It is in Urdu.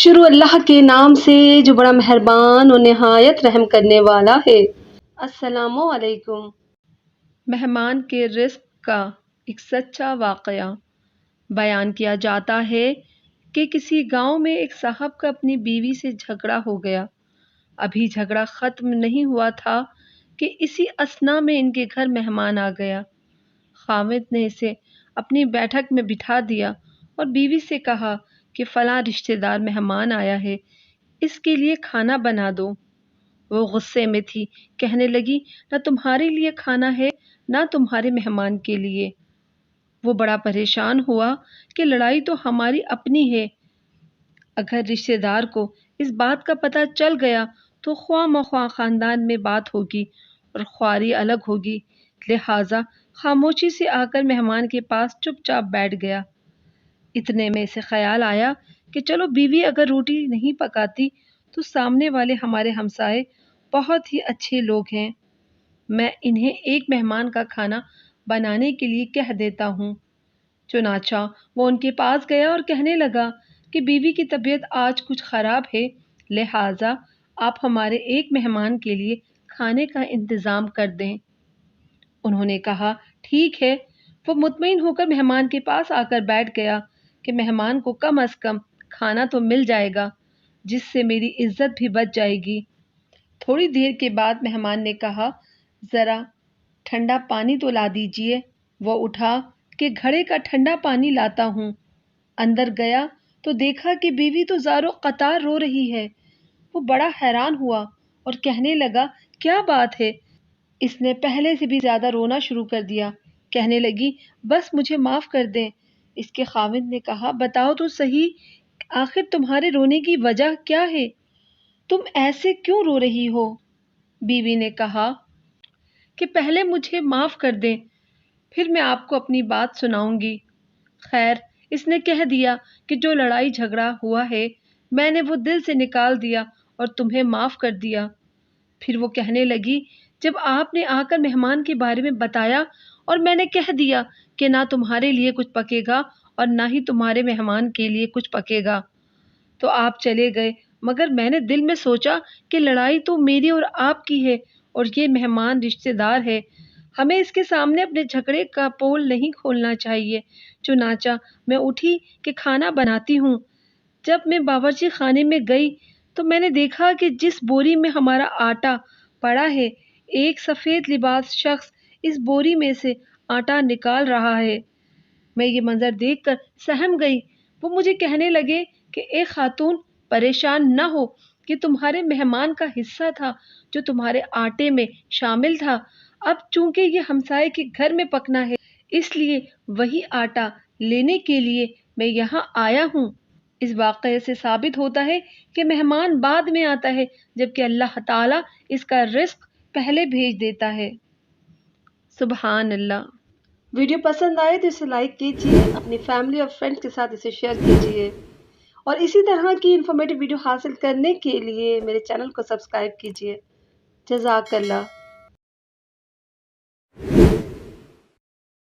شروع اللہ کے نام سے جو بڑا مہربان اور نہایت رحم کرنے والا ہے۔ السلام علیکم۔ مہمان کے رزق کا ایک سچا واقعہ بیان کیا جاتا ہے کہ کسی گاؤں میں ایک صاحب کا اپنی بیوی سے جھگڑا ہو گیا۔ ابھی جھگڑا ختم نہیں ہوا تھا کہ اسی اثنا میں ان کے گھر مہمان آ گیا۔ خاوند نے اسے اپنی بیٹھک میں بٹھا دیا اور بیوی سے کہا کہ فلاں رشتہ دار مہمان آیا ہے، اس کے لیے کھانا بنا دو۔ وہ غصے میں تھی، کہنے لگی نہ تمہارے لیے کھانا ہے نہ تمہارے مہمان کے لیے۔ وہ بڑا پریشان ہوا کہ لڑائی تو ہماری اپنی ہے، اگر رشتہ دار کو اس بات کا پتہ چل گیا تو خواہ مخواہ خاندان میں بات ہوگی اور خواری الگ ہوگی، لہٰذا خاموشی سے آ کر مہمان کے پاس چپ چاپ بیٹھ گیا۔ اتنے میں اسے خیال آیا کہ چلو بیوی اگر روٹی نہیں پکاتی تو سامنے والے ہمارے ہمسائے بہت ہی اچھے لوگ ہیں، میں انہیں ایک مہمان کا کھانا بنانے کے لیے کہہ دیتا ہوں۔ چنانچہ وہ ان کے پاس گیا اور کہنے لگا کہ بیوی کی طبیعت آج کچھ خراب ہے، لہٰذا آپ ہمارے ایک مہمان کے لیے کھانے کا انتظام کر دیں۔ انہوں نے کہا ٹھیک ہے۔ وہ مطمئن ہو کر مہمان کے پاس آ کر بیٹھ گیا کہ مہمان کو کم از کم کھانا تو مل جائے گا، جس سے میری عزت بھی بچ جائے گی۔ تھوڑی دیر کے بعد مہمان نے کہا ذرا ٹھنڈا پانی تو لا دیجیے۔ وہ اٹھا کہ گھڑے کا ٹھنڈا پانی لاتا ہوں۔ اندر گیا تو دیکھا کہ بیوی تو زاروں قطار رو رہی ہے۔ وہ بڑا حیران ہوا اور کہنے لگا کیا بات ہے؟ اس نے پہلے سے بھی زیادہ رونا شروع کر دیا، کہنے لگی بس مجھے معاف کر دیں۔ اس کے خاوند نے کہا بتاؤ تو صحیح، آخر تمہارے رونے کی وجہ کیا ہے؟ تم ایسے کیوں رو رہی ہو؟ بیوی نے کہا کہ پہلے مجھے معاف کر دیں، پھر میں آپ کو اپنی بات سناؤں گی۔ خیر، اس نے کہہ دیا کہ جو لڑائی جھگڑا ہوا ہے میں نے وہ دل سے نکال دیا اور تمہیں معاف کر دیا۔ پھر وہ کہنے لگی جب آپ نے آ کر مہمان کے بارے میں بتایا اور میں نے کہہ دیا کہ نہ تمہارے لیے کچھ پکے گا اور نہ ہی تمہارے مہمان کے لیے کچھ پکے گا تو آپ چلے گئے، مگر میں نے دل میں سوچا کہ لڑائی تو میری اور آپ کی ہے اور یہ مہمان رشتہ دار ہے، ہمیں اس کے سامنے اپنے جھگڑے کا پول نہیں کھولنا چاہیے۔ چنانچہ میں اٹھی کہ کھانا بناتی ہوں۔ جب میں باورچی خانے میں گئی تو میں نے دیکھا کہ جس بوری میں ہمارا آٹا پڑا ہے ایک سفید لباس شخص اس بوری میں سے آٹا نکال رہا ہے۔ میں یہ منظر دیکھ کر سہم گئی۔ وہ مجھے کہنے لگے کہ اے خاتون پریشان نہ ہو، کہ تمہارے مہمان کا حصہ تھا جو تمہارے آٹے میں شامل تھا، اب چونکہ یہ ہمسائے کے گھر میں پکنا ہے اس لیے وہی آٹا لینے کے لیے میں یہاں آیا ہوں۔ اس واقعے سے ثابت ہوتا ہے کہ مہمان بعد میں آتا ہے جبکہ اللہ تعالیٰ اس کا رزق پہلے بھیج دیتا ہے۔ سبحان اللہ۔ ویڈیو پسند آئے تو اسے لائک کیجیے، اپنی فیملی اور فرینڈز کے ساتھ اسے شیئر کیجیے اور اسی طرح کی انفارمیٹیو ویڈیو حاصل کرنے کے لیے میرے چینل کو سبسکرائب کیجیے۔ جزاک اللہ۔